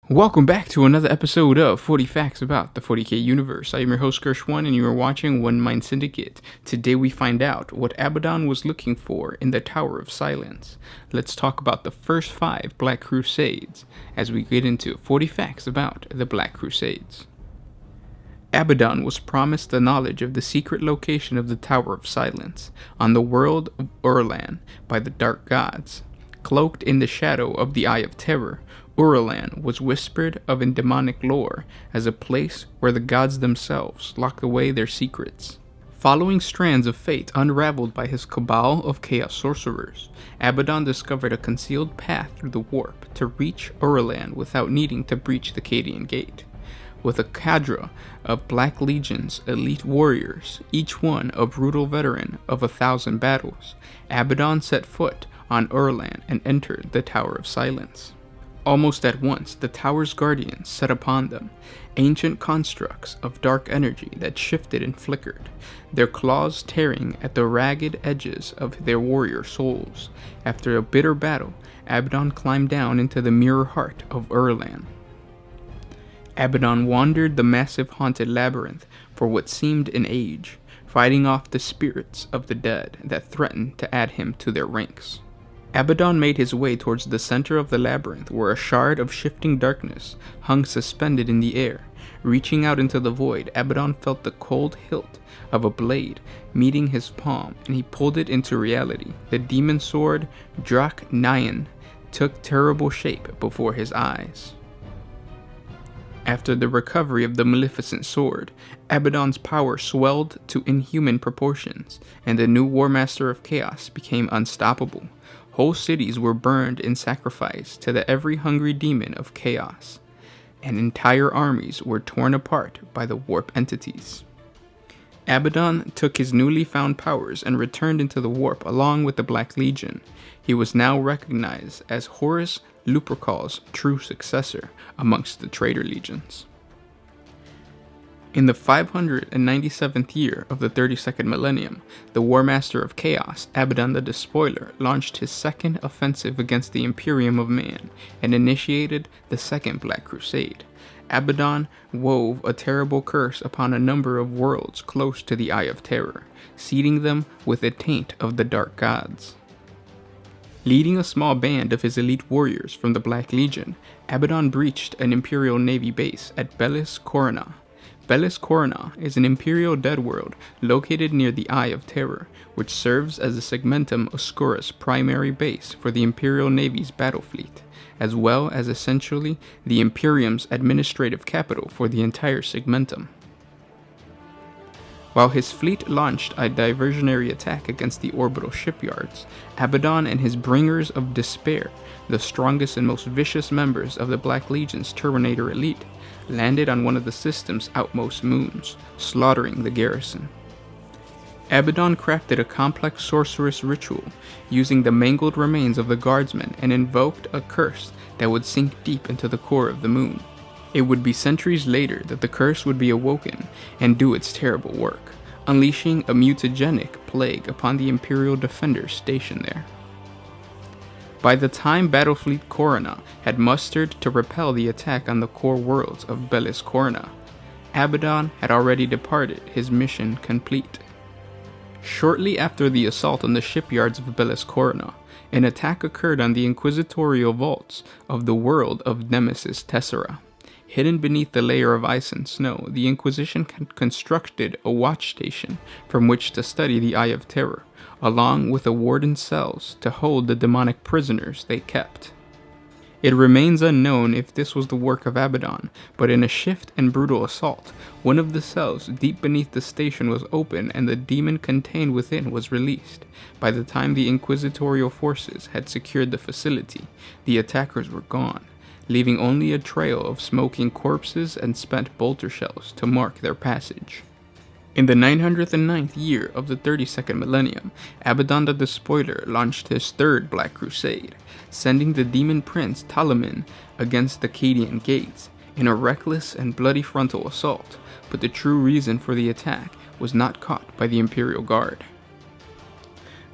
Welcome back to another episode of 40 Facts About the 40k Universe. I am your host, Gersh1, and you are watching One Mind Syndicate. Today we find out what Abaddon was looking for in the Tower of Silence. Let's talk about the first 5 Black Crusades as we get into 40 Facts About the Black Crusades. Abaddon was promised the knowledge of the secret location of the Tower of Silence on the world of Urlan by the Dark Gods. Cloaked in the shadow of the Eye of Terror, Urlan was whispered of in demonic lore as a place where the gods themselves lock away their secrets. Following strands of fate unraveled by his cabal of chaos sorcerers, Abaddon discovered a concealed path through the warp to reach Urlan without needing to breach the Cadian Gate. With a cadre of Black Legion's elite warriors, each one a brutal veteran of 1,000 battles, Abaddon set foot on Urlan and entered the Tower of Silence. Almost at once, the tower's guardians set upon them, ancient constructs of dark energy that shifted and flickered, their claws tearing at the ragged edges of their warrior souls. After a bitter battle, Abaddon climbed down into the mirror heart of Urlan. Abaddon wandered the massive haunted labyrinth for what seemed an age, fighting off the spirits of the dead that threatened to add him to their ranks. Abaddon made his way towards the center of the labyrinth where a shard of shifting darkness hung suspended in the air. Reaching out into the void, Abaddon felt the cold hilt of a blade meeting his palm, and he pulled it into reality. The demon sword, Drak Nyan, took terrible shape before his eyes. After the recovery of the Maleficent Sword, Abaddon's power swelled to inhuman proportions, and the new War Master of Chaos became unstoppable. Whole cities were burned in sacrifice to the ever-hungry demon of chaos, and entire armies were torn apart by the warp entities. Abaddon took his newly found powers and returned into the warp along with the Black Legion. He was now recognized as Horus Lupercal's true successor amongst the traitor legions. In the 597th year of the 32nd millennium, the War Master of Chaos, Abaddon the Despoiler, launched his second offensive against the Imperium of Man and initiated the Second Black Crusade. Abaddon wove a terrible curse upon a number of worlds close to the Eye of Terror, seeding them with the taint of the Dark Gods. Leading a small band of his elite warriors from the Black Legion, Abaddon breached an Imperial Navy base at Bellis Corona. Bellis Corona is an Imperial dead world located near the Eye of Terror, which serves as the Segmentum Oscura's primary base for the Imperial Navy's battle fleet, as well as essentially the Imperium's administrative capital for the entire Segmentum. While his fleet launched a diversionary attack against the orbital shipyards, Abaddon and his Bringers of Despair, the strongest and most vicious members of the Black Legion's Terminator elite, landed on one of the system's outmost moons, slaughtering the garrison. Abaddon crafted a complex sorcerous ritual using the mangled remains of the guardsmen and invoked a curse that would sink deep into the core of the moon. It would be centuries later that the curse would be awoken and do its terrible work, unleashing a mutagenic plague upon the Imperial defenders stationed there. By the time Battlefleet Corona had mustered to repel the attack on the core worlds of Bellis Corona, Abaddon had already departed, his mission complete. Shortly after the assault on the shipyards of Bellis Corona, an attack occurred on the inquisitorial vaults of the world of Nemesis Tessera. Hidden beneath the layer of ice and snow, the Inquisition constructed a watch station from which to study the Eye of Terror, along with a warden's cells to hold the demonic prisoners they kept. It remains unknown if this was the work of Abaddon, but in a swift and brutal assault, one of the cells deep beneath the station was opened and the demon contained within was released. By the time the inquisitorial forces had secured the facility, the attackers were gone, leaving only a trail of smoking corpses and spent bolter shells to mark their passage. In the 909th year of the 32nd millennium, Abaddon the Despoiler launched his third Black Crusade, sending the demon prince Talamin against the Cadian Gates in a reckless and bloody frontal assault, but the true reason for the attack was not caught by the Imperial Guard.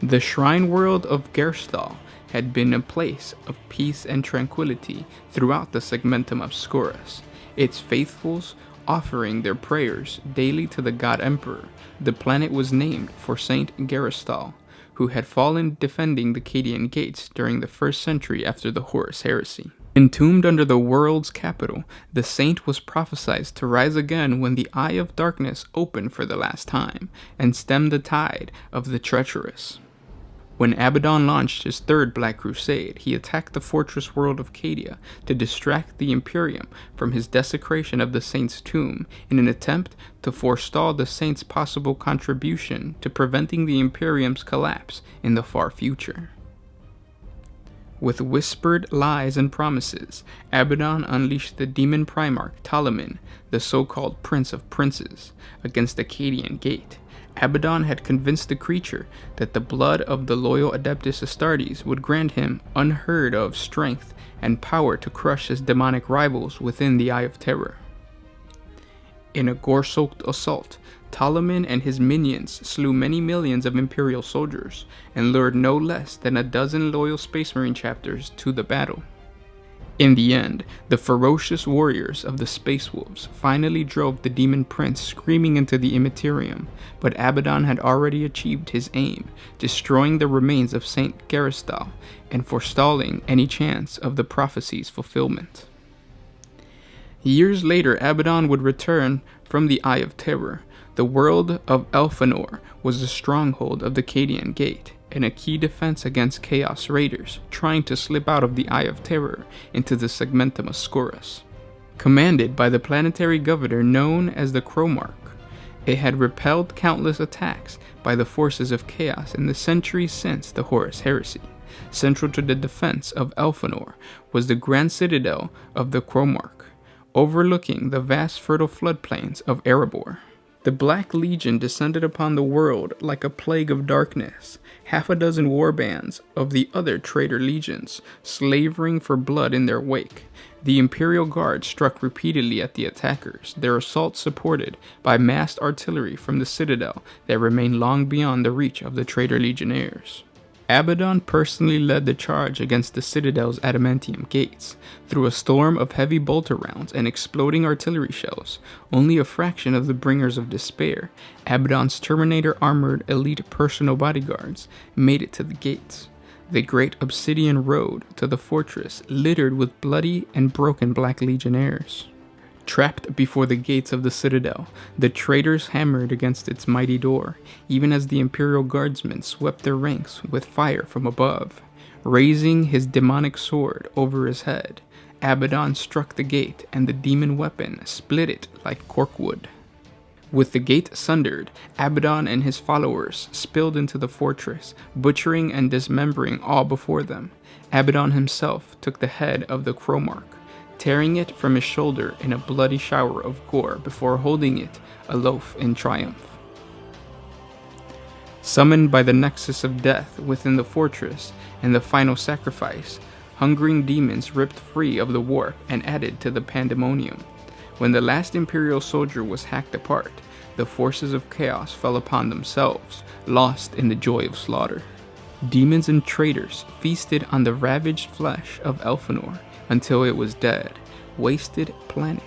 The shrine world of Gersthal had been a place of peace and tranquility throughout the Segmentum Obscurus, its faithfuls offering their prayers daily to the God Emperor. The planet was named for Saint Gersthal, who had fallen defending the Cadian gates during the 1st century after the Horus heresy. Entombed under the world's capital, the saint was prophesied to rise again when the Eye of Darkness opened for the last time, and stem the tide of the treacherous. When Abaddon launched his 3rd Black Crusade, he attacked the fortress world of Cadia to distract the Imperium from his desecration of the saint's tomb in an attempt to forestall the saint's possible contribution to preventing the Imperium's collapse in the far future. With whispered lies and promises, Abaddon unleashed the demon Primarch Ptolemy, the so-called Prince of Princes, against the Cadian Gate. Abaddon had convinced the creature that the blood of the loyal Adeptus Astartes would grant him unheard-of strength and power to crush his demonic rivals within the Eye of Terror. In a gore-soaked assault, Ptolemy and his minions slew many millions of Imperial soldiers and lured no less than a dozen loyal Space Marine chapters to the battle. In the end, the ferocious warriors of the Space Wolves finally drove the Demon Prince screaming into the Immaterium, but Abaddon had already achieved his aim, destroying the remains of Saint Gersthal and forestalling any chance of the prophecy's fulfillment. Years later, Abaddon would return from the Eye of Terror. The world of Elfanor was the stronghold of the Cadian Gate, and a key defense against Chaos Raiders trying to slip out of the Eye of Terror into the Segmentum Obscurus. Commanded by the planetary governor known as the Cromarch, it had repelled countless attacks by the forces of Chaos in the centuries since the Horus heresy. Central to the defense of Elfanor was the grand citadel of the Cromarch, overlooking the vast fertile floodplains of Erebor. The Black Legion descended upon the world like a plague of darkness, 6 warbands of the other traitor legions slavering for blood in their wake. The Imperial Guard struck repeatedly at the attackers, their assault supported by massed artillery from the citadel that remained long beyond the reach of the traitor legionnaires. Abaddon personally led the charge against the Citadel's adamantium gates. Through a storm of heavy bolter rounds and exploding artillery shells, only a fraction of the Bringers of Despair, Abaddon's Terminator-armored elite personal bodyguards, made it to the gates. The great obsidian road to the fortress littered with bloody and broken Black Legionnaires. Trapped before the gates of the citadel, the traitors hammered against its mighty door, even as the Imperial Guardsmen swept their ranks with fire from above. Raising his demonic sword over his head, Abaddon struck the gate, and the demon weapon split it like corkwood. With the gate sundered, Abaddon and his followers spilled into the fortress, butchering and dismembering all before them. Abaddon himself took the head of the Cromarch, tearing it from his shoulder in a bloody shower of gore before holding it aloft in triumph. Summoned by the nexus of death within the fortress and the final sacrifice, hungering demons ripped free of the warp and added to the pandemonium. When the last Imperial soldier was hacked apart, the forces of chaos fell upon themselves, lost in the joy of slaughter. Demons and traitors feasted on the ravaged flesh of Elfanor until it was dead, wasted planet,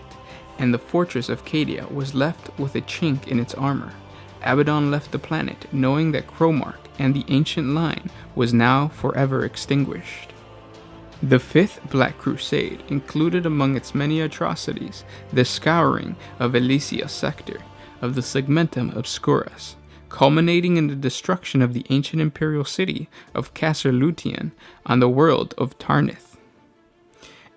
and the fortress of Cadia was left with a chink in its armor. Abaddon left the planet knowing that Cromarch and the ancient line was now forever extinguished. The 5th Black Crusade included among its many atrocities the scouring of Elysia sector of the Segmentum Obscurus, culminating in the destruction of the ancient imperial city of Casser Lutian on the world of Tarnith.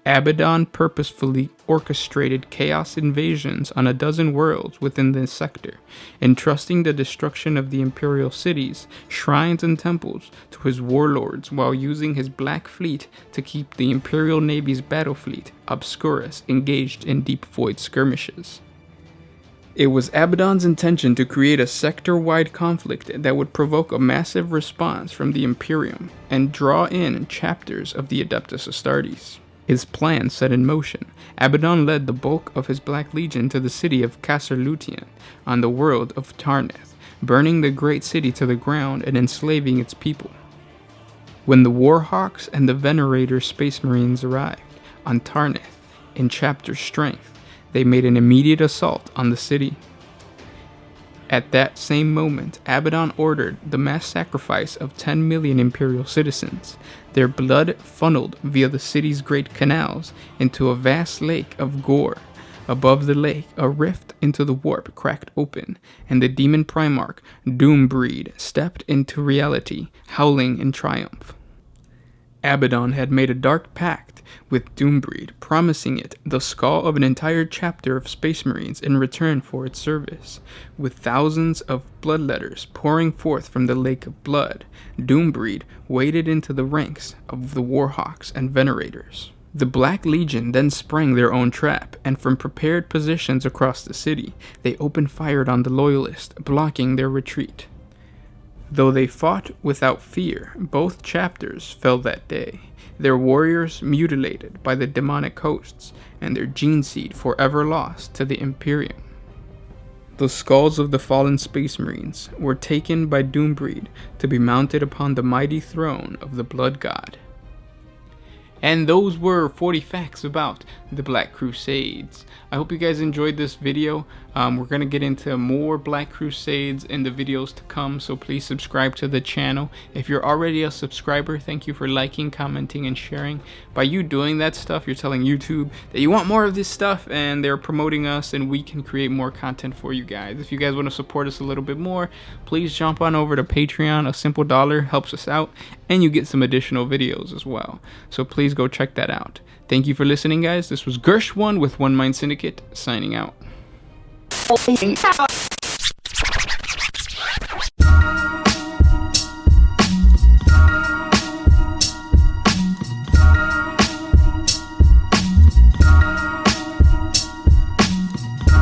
Abaddon purposefully orchestrated chaos invasions on a dozen worlds within this sector, entrusting the destruction of the imperial cities, shrines, and temples to his warlords while using his Black Fleet to keep the Imperial Navy's battle fleet, Obscurus, engaged in deep void skirmishes. It was Abaddon's intention to create a sector-wide conflict that would provoke a massive response from the Imperium and draw in chapters of the Adeptus Astartes. His plan set in motion, Abaddon led the bulk of his Black Legion to the city of Casser Lutian on the world of Tarnith, burning the great city to the ground and enslaving its people. When the Warhawks and the Venerator Space Marines arrived on Tarnith in Chapter Strength, they made an immediate assault on the city. At that same moment, Abaddon ordered the mass sacrifice of 10 million Imperial citizens, their blood funneled via the city's great canals into a vast lake of gore. Above the lake, a rift into the warp cracked open, and the demon Primarch, Doombreed, stepped into reality, howling in triumph. Abaddon had made a dark pact with Doombreed, promising it the skull of an entire chapter of Space Marines in return for its service. With thousands of bloodletters pouring forth from the lake of blood, Doombreed waded into the ranks of the Warhawks and Venerators. The Black Legion then sprang their own trap, and from prepared positions across the city, they opened fire on the Loyalists, blocking their retreat. Though they fought without fear, both chapters fell that day, their warriors mutilated by the demonic hosts, and their gene seed forever lost to the Imperium. The skulls of the fallen Space Marines were taken by Doombreed to be mounted upon the mighty throne of the Blood God. And those were 40 facts about the Black Crusades. I hope you guys enjoyed this video. We're going to get into more Black Crusades in the videos to come, so please subscribe to the channel. If you're already a subscriber, thank you for liking, commenting, and sharing. By you doing that stuff, you're telling YouTube that you want more of this stuff, and they're promoting us, and we can create more content for you guys. If you guys want to support us a little bit more, please jump on over to Patreon. A simple $1 helps us out, and you get some additional videos as well. So please go check that out. Thank you for listening, guys. This was Gersh1 with One Mind Syndicate, signing out.